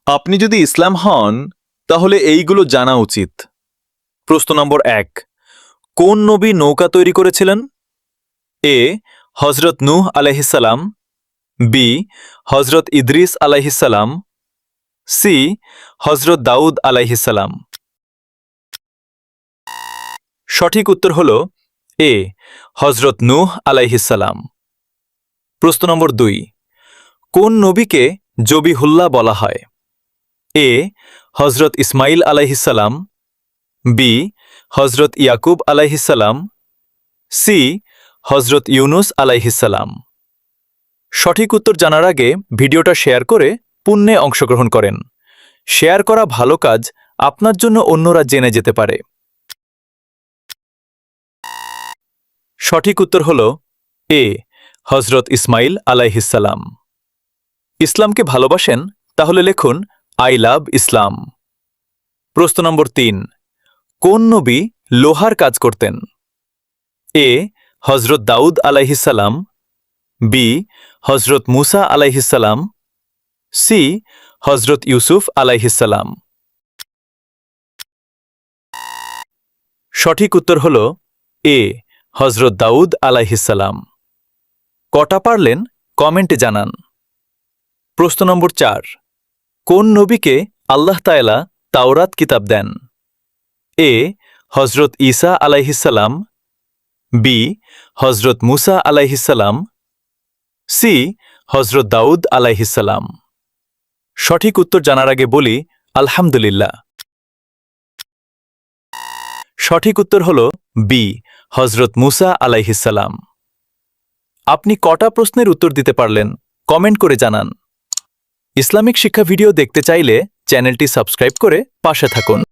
আপনি যদি ইসলাম হন তাহলে এইগুলো জানা উচিত। প্রশ্ন নম্বর 1, কোন নবী নৌকা তৈরি করেছিলেন? এ হজরত নূহ আলাইহিসসালাম, বি হজরত ইদ্রিস আলাইহিসসালাম, সি হজরত দাউদ আলাইহিসসালাম। সঠিক উত্তর হল এ হজরত নূহ আলাইহিসসালাম। প্রশ্ন নম্বর 2, কোন নবীকে জবিহুল্লাহ বলা হয়? এ হজরত ইসমাইল আলাইহিসসালাম, বি হজরত ইয়াকুব আলাইহিসসালাম, সি হজরত ইউনুস আলাইহিসসালাম। সঠিক উত্তর জানার আগে ভিডিওটা শেয়ার করে পুণ্যে অংশগ্রহণ করেন। শেয়ার করা ভালো কাজ আপনার জন্য অন্যরা জেনে যেতে পারে। সঠিক উত্তর হল এ হজরত ইসমাইল আলাইহিসসালাম। ইসলামকে ভালোবাসেন? তাহলে লিখুন আই লাভ ইসলাম। প্রশ্ন নম্বর 3, কোন নবী লোহার কাজ করতেন? এ হজরত দাউদ আলাইহিসসালাম, বি হজরত মুসা আলাইহিসসালাম, সি হজরত ইউসুফ আলাইহিসসালাম। সঠিক উত্তর হল এ হজরত দাউদ আলাইহিসসালাম। কটা পারলেন কমেন্টে জানান। প্রশ্ন নম্বর 4, কোন নবীকে আল্লাহ তাআলা তাওরাত কিতাব দেন? এ হজরত ঈসা আলাইহিসসালাম, বি হজরত মুসা আলাইহিসসালাম, সি হজরত দাউদ আলাইহিসসালাম। সঠিক উত্তর জানার আগে বলি আলহামদুলিল্লাহ। সঠিক উত্তর হল বি হজরত মুসা আলাইহিসসালাম। আপনি কটা প্রশ্নের উত্তর দিতে পারলেন কমেন্ট করে জানান। ইসলামিক শিক্ষা ভিডিও দেখতে চাইলে চ্যানেলটি সাবস্ক্রাইব করে পাশে থাকুন।